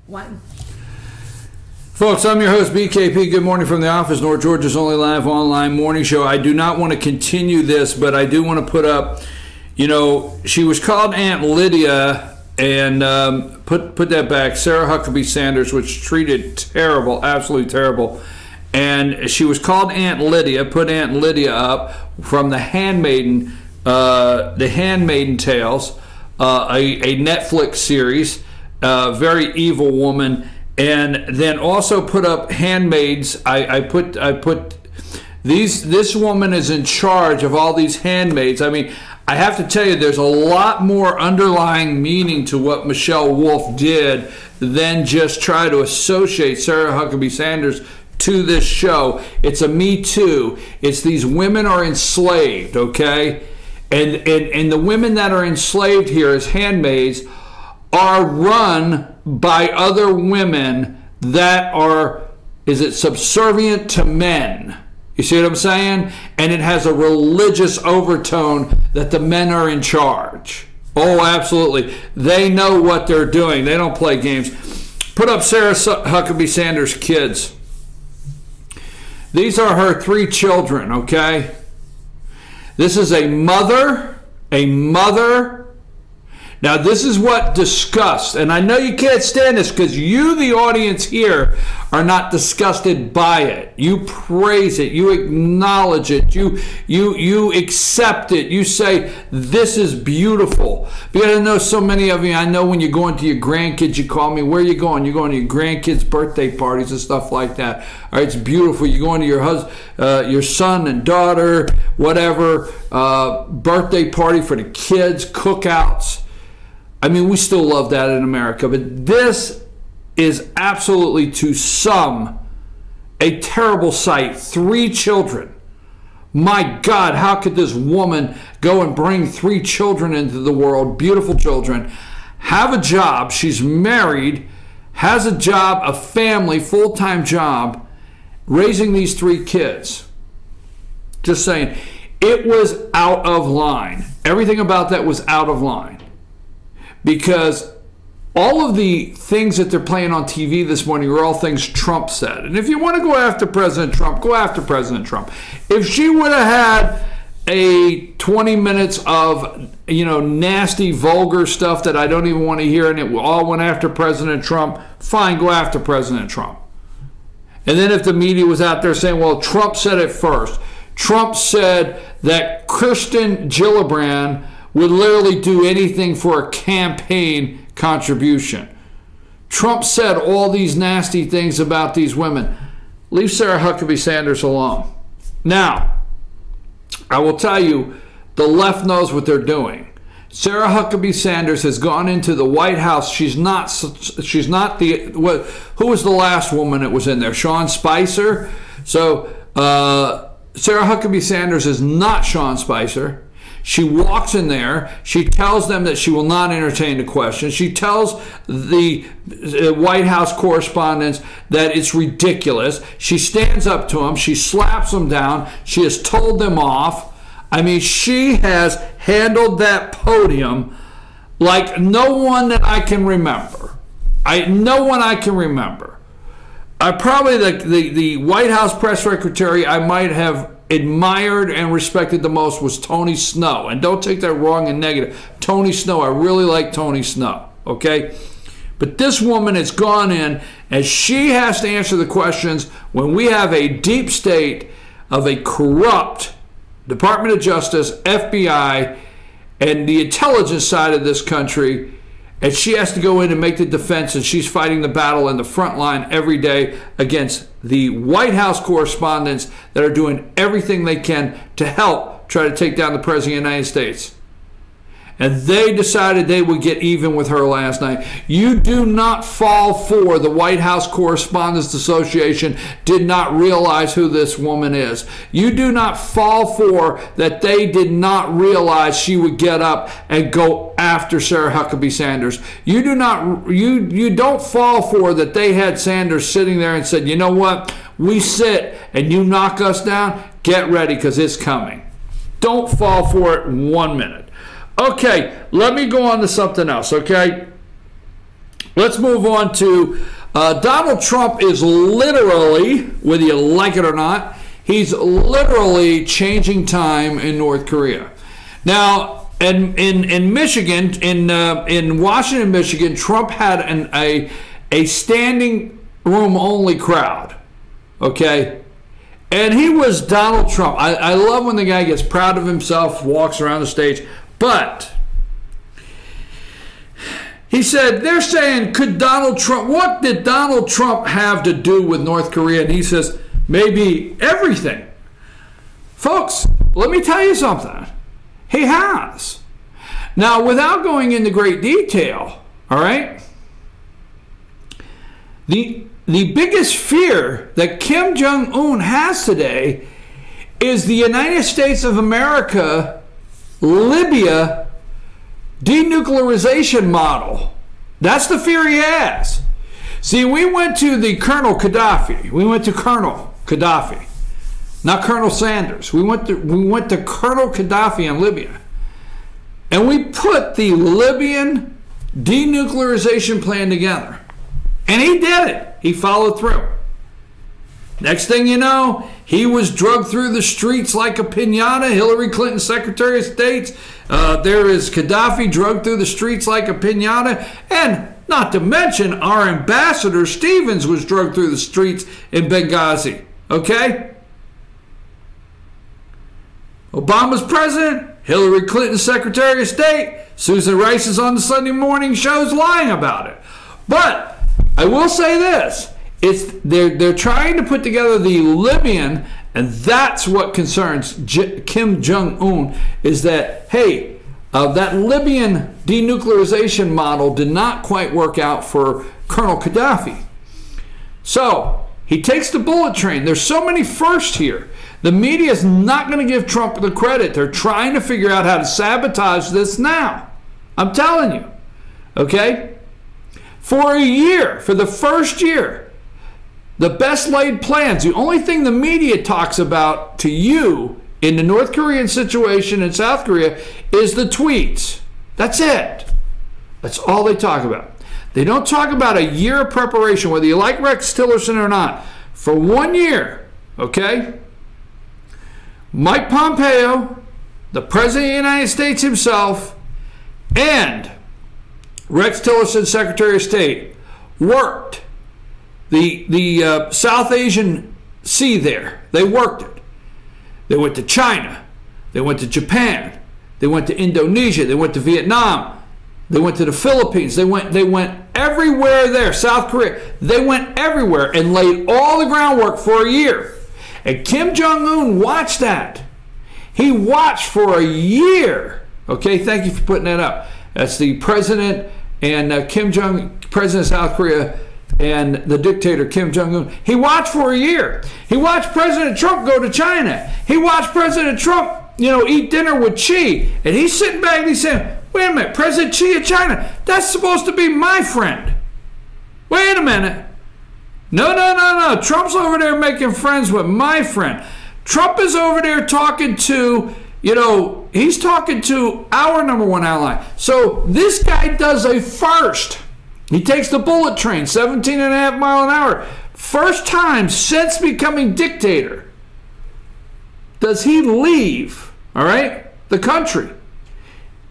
One. Folks, I'm your host, BKP. Good morning from the office, North Georgia's only live online morning show. I do not want to continue this, but I do want to put up, you know, she was called Aunt Lydia, and put that back, Sarah Huckabee Sanders, which treated terrible, absolutely terrible. And she was called Aunt Lydia, put Aunt Lydia up from the Handmaiden Tales, a Netflix series, very evil woman. And then also put up handmaids. I put these. This woman is in charge of all these handmaids. I mean, I have to tell you, there's a lot more underlying meaning to what Michelle Wolf did than just try to associate Sarah Huckabee Sanders to this show. It's a Me Too. It's these women are enslaved, okay? And the women that are enslaved here as handmaids are run by other women that are, is it subservient to men? You see what I'm saying? And it has a religious overtone that the men are in charge. Oh, absolutely. They know what they're doing. They don't play games. Put up Sarah Huckabee Sanders' kids. These are her 3 children, okay? This is a mother. Now, this is what disgust, and I know you can't stand this because you, the audience here, are not disgusted by it. You praise it. You acknowledge it. You accept it. You say, this is beautiful. Because I know so many of you, I know when you're going to your grandkids, you call me, where are you going? You're going to your grandkids' birthday parties and stuff like that. All right, it's beautiful. You're going to your husband, your son and daughter, whatever, birthday party for the kids, cookouts. I mean, we still love that in America, but this is absolutely, to some, a terrible sight. 3 children. My God, how could this woman go and bring 3 children into the world, beautiful children, have a job, she's married, has a job, a family, full-time job, raising these 3 kids? Just saying, it was out of line. Everything about that was out of line. Because all of the things that they're playing on TV this morning are all things Trump said. And if you want to go after President Trump, go after President Trump. If she would have had a 20 minutes of, you know, nasty, vulgar stuff that I don't even want to hear, and it all went after President Trump, fine, go after President Trump. And then if the media was out there saying, well, Trump said it first. Trump said that Kirsten Gillibrand would literally do anything for a campaign contribution. Trump said all these nasty things about these women. Leave Sarah Huckabee Sanders alone. Now, I will tell you, the left knows what they're doing. Sarah Huckabee Sanders has gone into the White House. She's not the, who was the last woman that was in there? Sean Spicer? So, Sarah Huckabee Sanders is not Sean Spicer. She walks in there. She tells them that she will not entertain the question. She tells the White House correspondents that it's ridiculous. She stands up to them. She slaps them down. She has told them off. I mean, she has handled that podium like no one that I can remember. No one I can remember. Probably the White House press secretary I might have admired and respected the most was Tony Snow. And don't take that wrong and negative. Tony Snow, I really like Tony Snow, okay? But this woman has gone in and she has to answer the questions when we have a deep state of a corrupt Department of Justice, FBI, and the intelligence side of this country, and she has to go in and make the defense, and she's fighting the battle in the front line every day against the White House correspondents that are doing everything they can to help try to take down the President of the United States. And they decided they would get even with her last night. You do not fall for the White House Correspondents Association did not realize who this woman is. You do not fall for that they did not realize she would get up and go after Sarah Huckabee Sanders. You don't fall for that they had Sanders sitting there and said, you know what, we sit and you knock us down, get ready because it's coming. Don't fall for it 1 minute. Okay, let me go on to something else, okay? let's move on to Donald Trump is literally, whether you like it or not, he's literally changing time in North Korea. Now, in Michigan, in Washington, Michigan, Trump had a standing room only crowd. Okay? And he was Donald Trump. I love when the guy gets proud of himself, walks around the stage. But he said, they're saying, could Donald Trump, what did Donald Trump have to do with North Korea? And he says, maybe everything. Folks, let me tell you something. He has. Now, without going into great detail, all right, the biggest fear that Kim Jong-un has today is the United States of America, Libya, denuclearization model. That's the fear he has. See, we went to the Colonel Gaddafi. We went to Colonel Gaddafi, not Colonel Sanders. We went to Colonel Gaddafi in Libya. And we put the Libyan denuclearization plan together. And he did it. He followed through. Next thing you know, he was drugged through the streets like a piñata. Hillary Clinton, Secretary of State. There is Gaddafi drugged through the streets like a piñata. And not to mention, our ambassador, Stevens, was drugged through the streets in Benghazi. Okay? Obama's president. Hillary Clinton, Secretary of State. Susan Rice is on the Sunday morning shows lying about it. But I will say this. They're trying to put together the Libyan, and that's what concerns Kim Jong-un, is that, hey, that Libyan denuclearization model did not quite work out for Colonel Gaddafi. So he takes the bullet train. There's so many firsts here. The media is not going to give Trump the credit. They're trying to figure out how to sabotage this now. I'm telling you. Okay? For a year, for the first year, the best laid plans, the only thing the media talks about to you in the North Korean situation in South Korea is the tweets. That's it. That's all they talk about. They don't talk about a year of preparation, whether you like Rex Tillerson or not. For 1 year, okay? Mike Pompeo, the President of the United States himself, and Rex Tillerson, Secretary of State, worked the South Asian Sea there. They worked it. They went to China. They went to Japan. They went to Indonesia. They went to Vietnam. They went to the Philippines. They went everywhere there. South Korea. They went everywhere and laid all the groundwork for a year. And Kim Jong-un watched that. He watched for a year. Okay, thank you for putting that up. That's the president and Kim Jong, president of South Korea, and the dictator Kim Jong-un. He watched for a year. He watched President Trump go to China. He watched President Trump, eat dinner with Xi. And he's sitting back and he's saying, wait a minute, President Xi of China, that's supposed to be my friend. Wait a minute. No. Trump's over there making friends with my friend. Trump is over there talking to, he's talking to our #1 ally. So this guy does a first. He takes the bullet train, 17.5 miles an hour. First time since becoming dictator does he leave, all right, the country.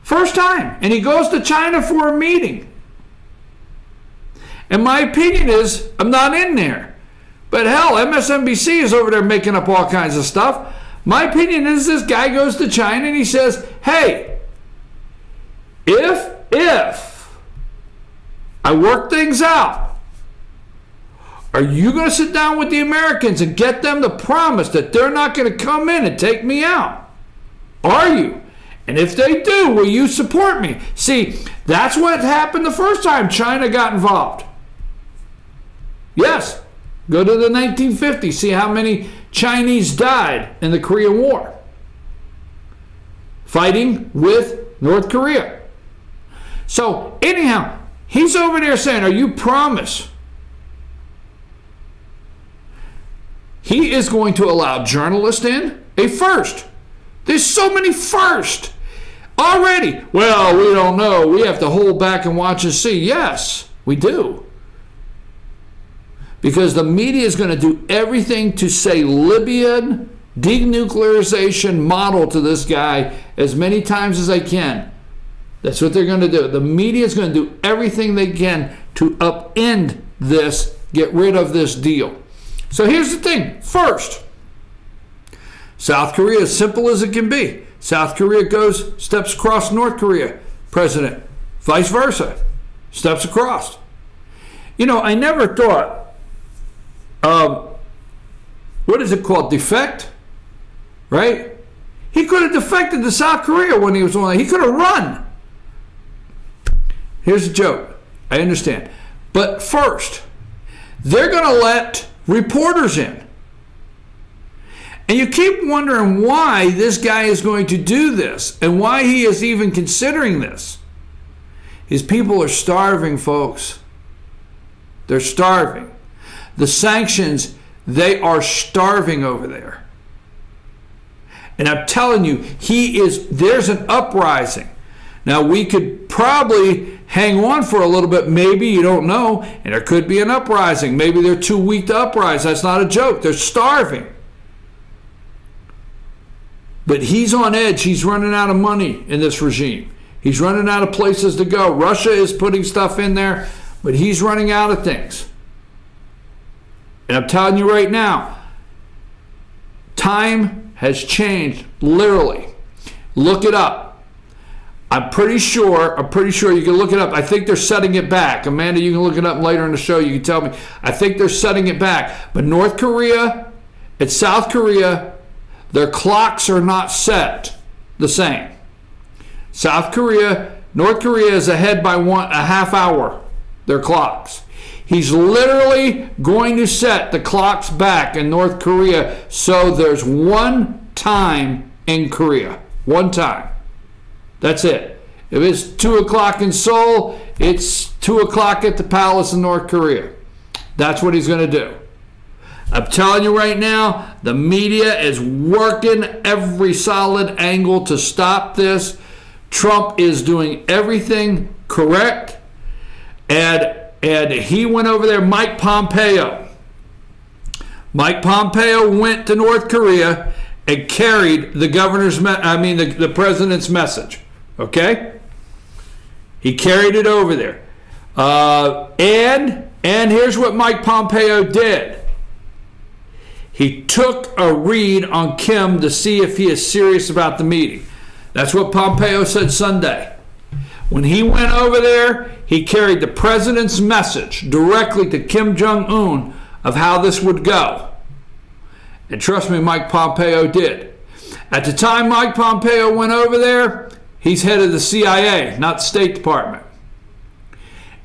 First time. And he goes to China for a meeting. And my opinion is, I'm not in there. But hell, MSNBC is over there making up all kinds of stuff. My opinion is this guy goes to China and he says, hey, if I work things out, are you going to sit down with the Americans and get them to promise that they're not going to come in and take me out? Are you? And if they do, will you support me? See, that's what happened the first time China got involved. Yes, go to the 1950s, see how many Chinese died in the Korean War fighting with North Korea. So anyhow, he's over there saying, are you promise? He is going to allow journalists in. A first. There's so many firsts already. Well, we don't know. We have to hold back and watch and see. Yes. We do. Because the media is going to do everything to say Libyan denuclearization model to this guy as many times as they can. That's what they're going to do. The media is going to do everything they can to upend this, get rid of this deal. So here's the thing. First, South Korea, as simple as it can be. South Korea steps across North Korea president. Vice versa. Steps across. You know, I never thought, what is it called? Defect? Right? He could have defected to South Korea when he was on. He could have run. Here's a joke. I understand. But first, they're going to let reporters in. And you keep wondering why this guy is going to do this and why he is even considering this. His people are starving, folks. They're starving. The sanctions, they are starving over there. And I'm telling you, there's an uprising. Now, we could probably hang on for a little bit, maybe, you don't know, and there could be an uprising. Maybe they're too weak to uprise. That's not a joke. They're starving. But he's on edge. He's running out of money in this regime. He's running out of places to go. Russia is putting stuff in there, but he's running out of things. And I'm telling you right now, time has changed, literally. Look it up. I'm pretty sure you can look it up. I think they're setting it back. Amanda, you can look it up later in the show. You can tell me. I think they're setting it back. But North Korea and South Korea, their clocks are not set the same. North Korea is ahead by a half hour, their clocks. He's literally going to set the clocks back in North Korea so there's one time in Korea. One time. That's it. If it's 2 o'clock in Seoul, it's 2 o'clock at the palace in North Korea. That's what he's going to do. I'm telling you right now, the media is working every solid angle to stop this. Trump is doing everything correct. And he went over there, Mike Pompeo. Mike Pompeo went to North Korea and carried the president's message. Okay? He carried it over there. And here's what Mike Pompeo did. He took a read on Kim to see if he is serious about the meeting. That's what Pompeo said Sunday. When he went over there, he carried the president's message directly to Kim Jong-un of how this would go. And trust me, Mike Pompeo did. At the time Mike Pompeo went over there, he's head of the CIA, not the State Department.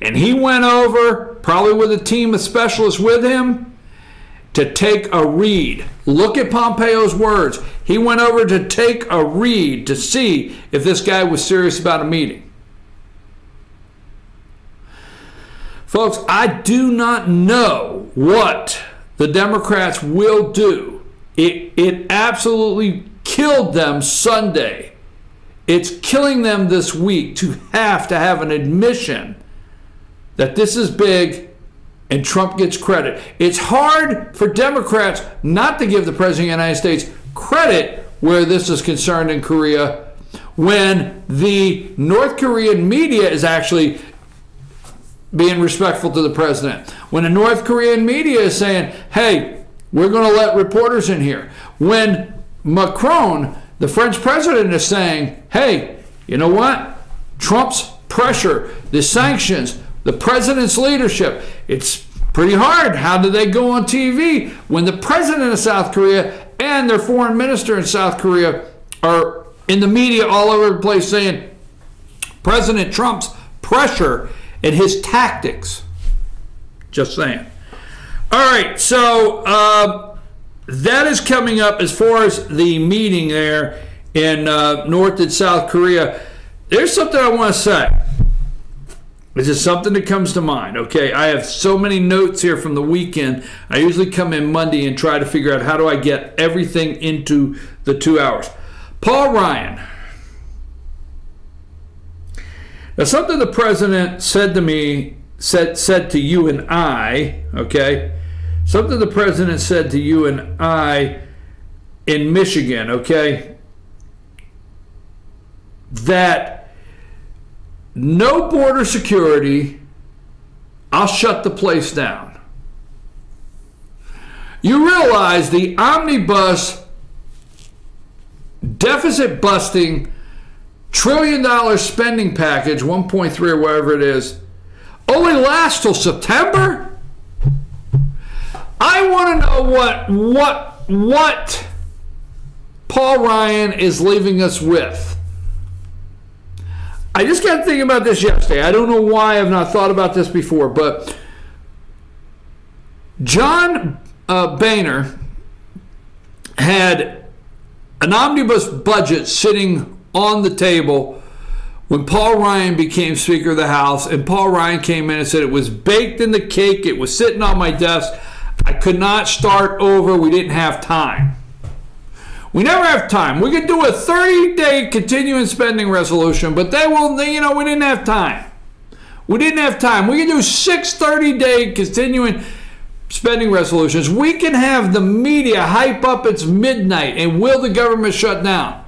And he went over, probably with a team of specialists with him, to take a read. Look at Pompeo's words. He went over to take a read to see if this guy was serious about a meeting. Folks, I do not know what the Democrats will do. It absolutely killed them Sunday. It's killing them this week to have an admission that this is big and Trump gets credit. It's hard for Democrats not to give the President of the United States credit where this is concerned in Korea when the North Korean media is actually being respectful to the president. When the North Korean media is saying, hey, we're going to let reporters in here. When Macron, the French president, is saying, hey, you know what? Trump's pressure, the sanctions, the president's leadership, it's pretty hard. How do they go on TV when the president of South Korea and their foreign minister in South Korea are in the media all over the place saying President Trump's pressure and his tactics? Just saying. All right, so that is coming up as far as the meeting there in North and South Korea. There's something I want to say. This is something that comes to mind, okay? I have so many notes here from the weekend. I usually come in Monday and try to figure out how do I get everything into the 2 hours. Paul Ryan. Now, something the president said to me said to you and I, okay? Something the president said to you and I in Michigan, okay? That no border security, I'll shut the place down. You realize the omnibus deficit busting trillion-dollar spending package, 1.3 or whatever it is, only lasts till September? I want to know what Paul Ryan is leaving us with. I just got thinking about this yesterday. I don't know why I've not thought about this before, but John Boehner had an omnibus budget sitting on the table when Paul Ryan became Speaker of the House, and Paul Ryan came in and said it was baked in the cake, it was sitting on my desk, I could not start over, we didn't have time. We never have time. We could do a 30-day continuing spending resolution, but we didn't have time. We didn't have time. We could do 6 30-day continuing spending resolutions. We can have the media hype up it's midnight and will the government shut down.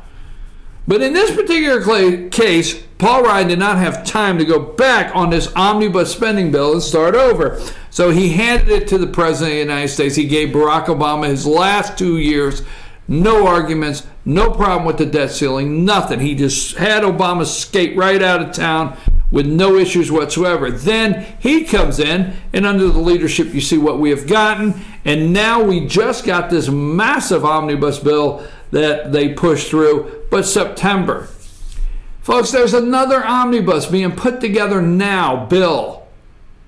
But in this particular case, Paul Ryan did not have time to go back on this omnibus spending bill and start over. So he handed it to the President of the United States. He gave Barack Obama his last 2 years. No arguments, no problem with the debt ceiling, nothing. He just had Obama skate right out of town with no issues whatsoever. Then he comes in, and under the leadership, you see what we have gotten. And now we just got this massive omnibus bill that they pushed through, but September. Folks, there's another omnibus being put together now,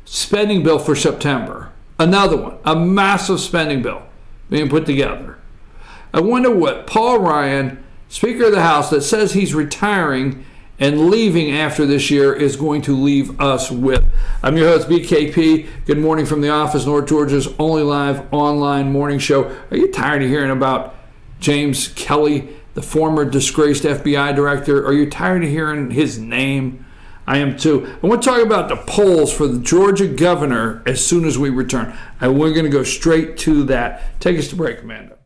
spending bill for September. Another one, a massive spending bill being put together. I wonder what Paul Ryan, Speaker of the House, that says he's retiring and leaving after this year, is going to leave us with. I'm your host, BKP. Good morning from the office, North Georgia's only live online morning show. Are you tired of hearing about James Kelly, the former disgraced FBI director? Are you tired of hearing his name? I am too. I want to talk about the polls for the Georgia governor as soon as we return. And we're going to go straight to that. Take us to break, Amanda.